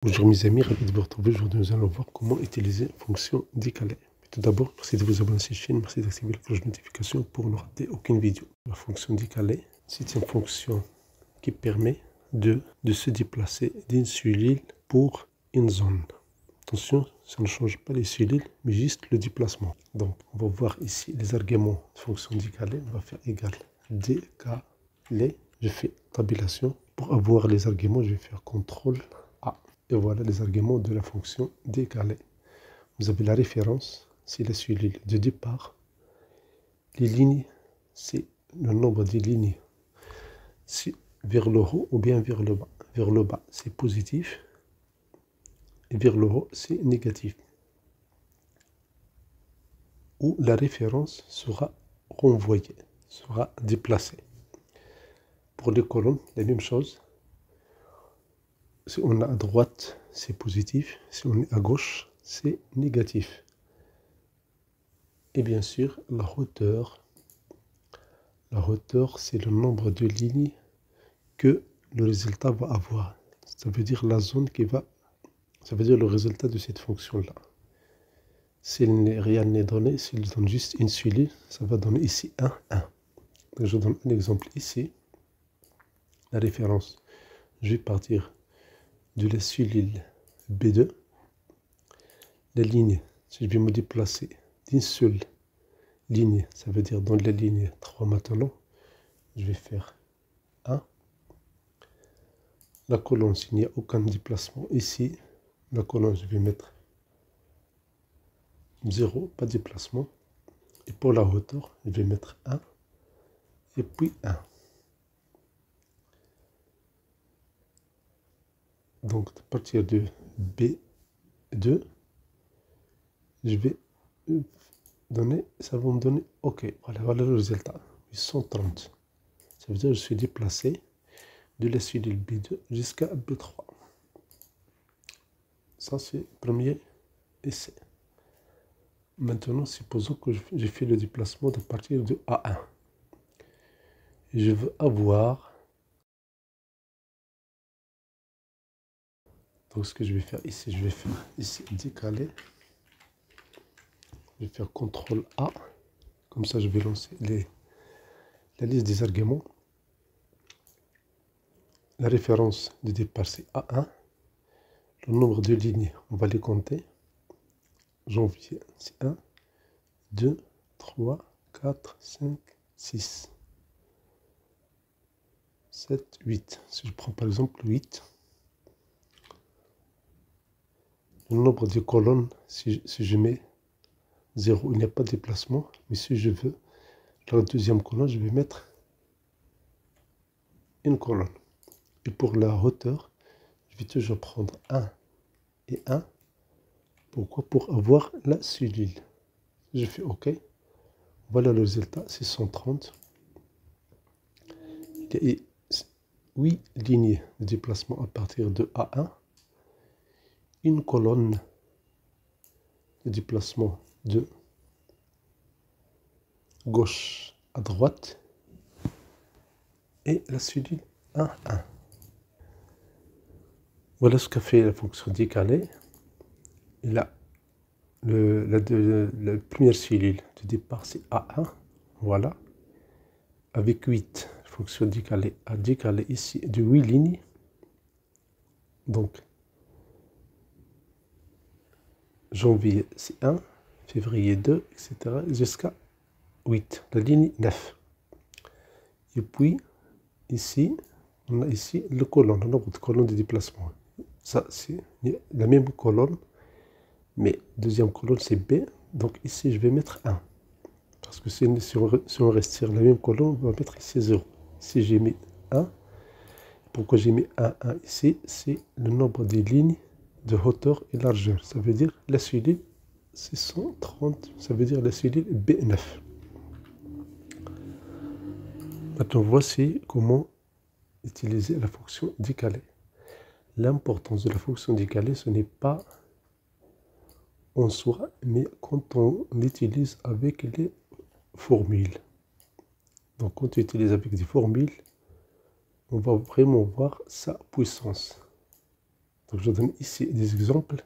Bonjour mes amis, ravi de vous retrouver. Aujourd'hui nous allons voir comment utiliser fonction décalée. Tout d'abord, merci de vous abonner à cette chaîne, merci d'activer la cloche de notification pour ne rater aucune vidéo. La fonction décalée, c'est une fonction qui permet de se déplacer d'une cellule pour une zone. Attention, ça ne change pas les cellules, mais juste le déplacement. Donc, on va voir ici les arguments de fonction décalée. On va faire égal décalé. Je fais tabulation. Pour avoir les arguments, je vais faire CTRL A. Et voilà les arguments de la fonction décalée. Vous avez la référence, c'est la cellule de départ. Les lignes, c'est le nombre de lignes. C'est vers le haut ou bien vers le bas. Vers le bas, c'est positif. Et vers le haut, c'est négatif. Où la référence sera renvoyée, sera déplacée. Pour les colonnes, la même chose. Si on est à droite, c'est positif. Si on est à gauche, c'est négatif. Et bien sûr, la hauteur. La hauteur, c'est le nombre de lignes que le résultat va avoir. Ça veut dire la zone qui va... Ça veut dire le résultat de cette fonction-là. Si rien n'est donné, s'il donne juste une cellule, ça va donner ici 1, 1. Donc je donne un exemple ici. La référence, je vais partir de la cellule B2. La ligne, si je vais me déplacer d'une seule ligne, ça veut dire dans la ligne 3 maintenant, je vais faire 1. La colonne, s'il n'y a aucun déplacement ici, la colonne, je vais mettre 0, pas de déplacement. Et pour la hauteur, je vais mettre 1 et puis 1. Donc, à partir de B2, je vais donner, ça va me donner OK. Voilà le résultat, 830. Ça veut dire que je suis déplacé de la cellule B2 jusqu'à B3. Ça, c'est le premier essai. Maintenant, supposons que j'ai fait le déplacement à partir de A1. Et je veux avoir... Donc, ce que je vais faire ici, je vais faire ici décaler. Je vais faire CTRL A. Comme ça, je vais lancer la liste des arguments. La référence de départ, c'est A1. Le nombre de lignes, on va les compter. Janvier, c'est 1, 2, 3, 4, 5, 6, 7, 8. Si je prends par exemple 8, le nombre de colonnes, si je mets 0, il n'y a pas de déplacement. Mais si je veux la deuxième colonne, je vais mettre une colonne. Et pour la hauteur, je vais toujours prendre 1 et 1. Pourquoi? Pour avoir la cellule. Je fais OK. Voilà le résultat, c'est 130. Il y a 8 lignes de déplacement à partir de A1. Une colonne de déplacement de gauche à droite. Et la cellule 1, 1. Voilà ce qu'a fait la fonction décalée. Et là, la première cellule de départ, c'est A1. Voilà. Avec 8, la fonction décalée a décalé ici de 8 lignes. Donc, janvier, c'est 1. Février, 2, etc. Jusqu'à 8. La ligne 9. Et puis, ici, on a ici le colonne, le nombre de colonnes de déplacement. Ça, c'est la même colonne. Mais deuxième colonne, c'est B. Donc ici, je vais mettre 1. Parce que si on reste sur la même colonne, on va mettre ici 0. Ici, j'ai mis 1. Pourquoi j'ai mis 1, 1 ici? C'est le nombre des lignes de hauteur et largeur. Ça veut dire la cellule, c'est 130. Ça veut dire la cellule B9. Maintenant, voici comment utiliser la fonction décalée. L'importance de la fonction décalée, ce n'est pas en soi, mais quand on l'utilise avec les formules. Donc quand on utilise avec des formules, on va vraiment voir sa puissance. Donc je donne ici des exemples.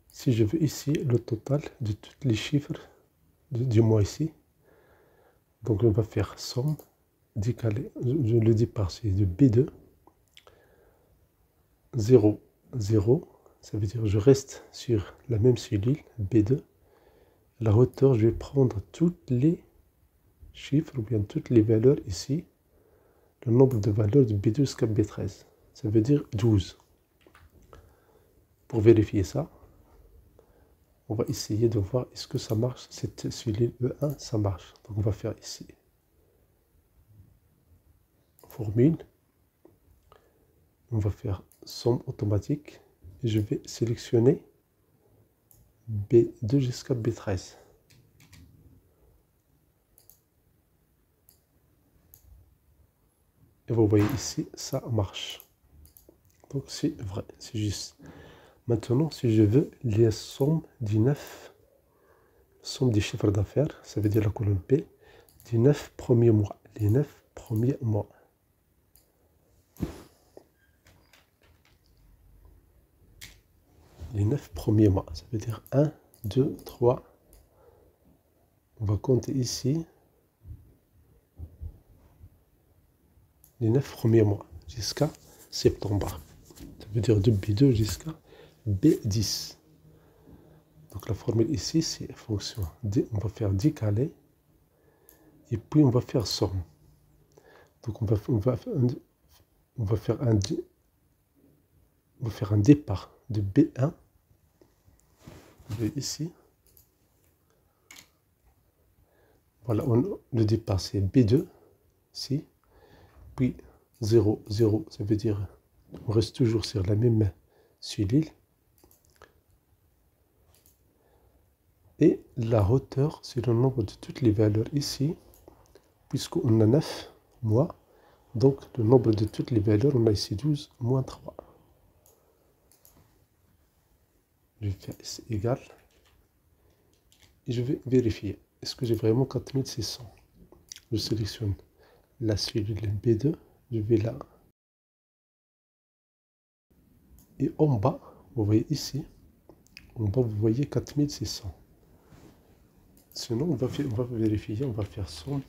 Si je veux ici le total de tous les chiffres du mois ici, donc on va faire somme, décalé, je le dis par c'est de B2, 0, 0, ça veut dire je reste sur la même cellule, B2. La hauteur, je vais prendre toutes les chiffres, ou bien toutes les valeurs ici, le nombre de valeurs de B2 jusqu'à B13, ça veut dire 12. Pour vérifier ça, on va essayer de voir est-ce que ça marche, cette cellule E1, ça marche. Donc on va faire ici, formule, on va faire somme automatique, et je vais sélectionner B2 jusqu'à B13. Et vous voyez ici, ça marche. Donc c'est vrai, c'est juste. Maintenant, si je veux les sommes des 9, somme des chiffres d'affaires, ça veut dire la colonne P, des 9 premiers mois. Les 9 premiers mois. Les 9 premiers mois, ça veut dire 1, 2, 3. On va compter ici les 9 premiers mois jusqu'à septembre. Ça veut dire de B2 jusqu'à B10. Donc la formule ici, c'est fonction on va faire décaler et puis on va faire somme. Donc on va faire un départ de B1. Ici. Voilà, le départ c'est B2, ici. Puis 0, 0, ça veut dire on reste toujours sur la même cellule. Et la hauteur, c'est le nombre de toutes les valeurs ici, puisqu'on a 9 mois. Donc le nombre de toutes les valeurs, on a ici 12 moins 3. Je vais faire ici égal. Et je vais vérifier. Est-ce que j'ai vraiment 4600? Je sélectionne la cellule B2. Je vais là. Et en bas, vous voyez ici, en bas, vous voyez 4600. Sinon, on va vérifier, on va faire somme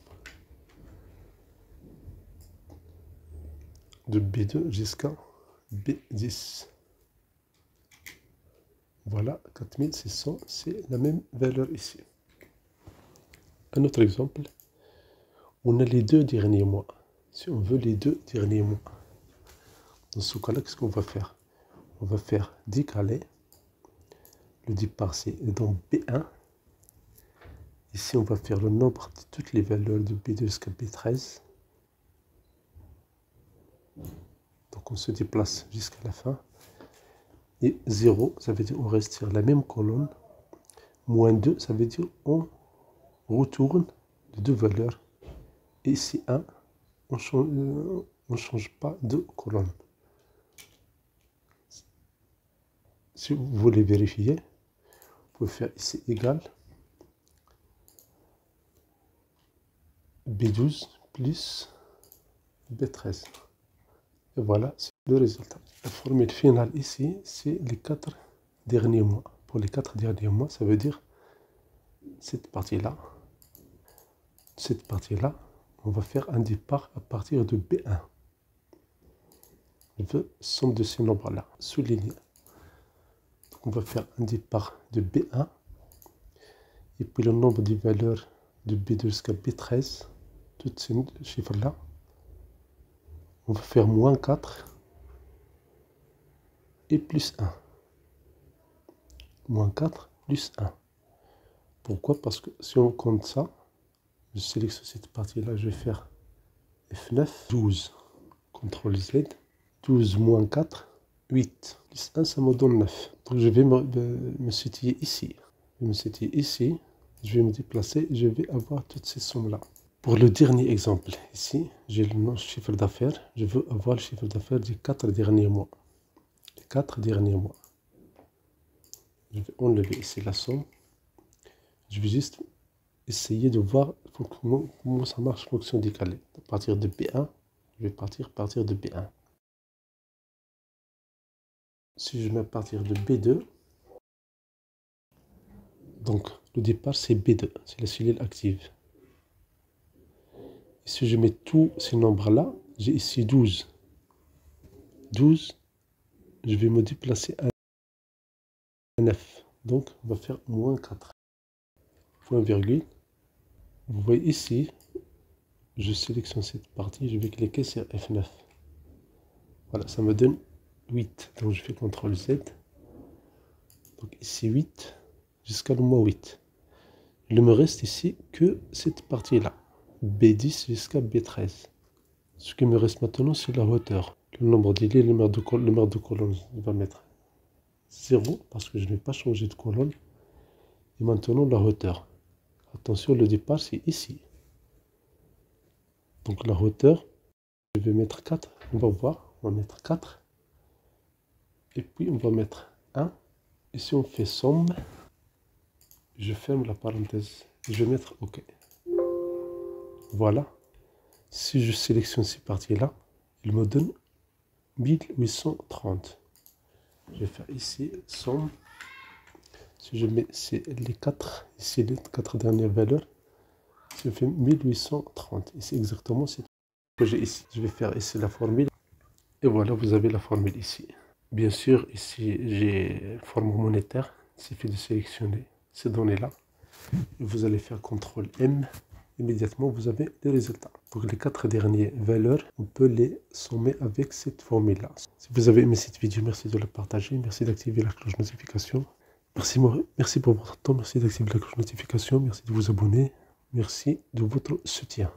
de B2 jusqu'à B10. Voilà, 4600, c'est la même valeur ici. Un autre exemple, on a les 2 derniers mois. Si on veut les 2 derniers mois, dans ce cas-là, qu'est-ce qu'on va faire? On va faire décaler. Le départ, c'est dans B1. Ici, on va faire le nombre de toutes les valeurs de B2 jusqu'à B13. Donc, on se déplace jusqu'à la fin. Et 0, ça veut dire on reste sur la même colonne. Moins 2, ça veut dire on retourne de 2 valeurs. Et ici 1, on ne change pas de colonne. Si vous voulez vérifier, vous pouvez faire ici égal B12 plus B13. Et voilà, c'est le résultat. La formule finale ici, c'est les 4 derniers mois. Pour les 4 derniers mois, ça veut dire cette partie-là. Cette partie-là, on va faire un départ à partir de B1. Je veux somme de ces nombres-là, souligné. Donc on va faire un départ de B1. Et puis le nombre des valeurs de B2 jusqu'à B13, tous ces chiffres-là. On va faire moins 4 et plus 1. Moins 4 plus 1. Pourquoi? Parce que si on compte ça, je sélectionne cette partie-là, je vais faire F9, 12. CTRL Z, 12 moins 4, 8. Plus 1, ça me donne 9. Donc je vais me situer ici. Je vais me situer ici. Je vais me déplacer. Je vais avoir toutes ces sommes-là. Pour le dernier exemple, ici, j'ai le chiffre d'affaires. Je veux avoir le chiffre d'affaires des 4 derniers mois. Les 4 derniers mois. Je vais enlever ici la somme. Je vais juste essayer de voir comment ça marche fonction décalée. À partir de B1, je vais partir de B1. Si je mets à partir de B2, donc le départ c'est B2, c'est la cellule active. Et si je mets tous ces nombres-là, j'ai ici 12. 12, je vais me déplacer à 9. Donc on va faire moins 4. Point virgule. Vous voyez ici, je sélectionne cette partie, je vais cliquer sur F9. Voilà, ça me donne 8. Donc je fais CTRL Z. Donc ici 8 jusqu'à le moins 8. Il ne me reste ici que cette partie-là. B10 jusqu'à B13. Ce qui me reste maintenant, c'est la hauteur. Le nombre d'îlets, le nombre de colonnes, je vais mettre 0 parce que je n'ai pas changé de colonne. Et maintenant, la hauteur. Attention, le départ, c'est ici. Donc la hauteur, je vais mettre 4. On va voir, on va mettre 4. Et puis, on va mettre 1. Et si on fait somme, je ferme la parenthèse. Je vais mettre OK. Voilà. Si je sélectionne ces parties-là, il me donne 1830. Je vais faire ici somme. Si je mets les 4, ici les 4 dernières valeurs, ça fait 1830. Et c'est exactement ce que j'ai ici. Je vais faire ici la formule. Et voilà, vous avez la formule ici. Bien sûr, ici, j'ai forme monétaire. Il suffit de sélectionner ces données-là. Vous allez faire CTRL M. Immédiatement, vous avez les résultats. Donc, les 4 dernières valeurs, on peut les sommer avec cette formule-là. Si vous avez aimé cette vidéo, merci de la partager. Merci d'activer la cloche notification. Merci pour votre temps. Merci d'activer la cloche notification. Merci de vous abonner. Merci de votre soutien.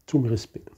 Tous mes respects.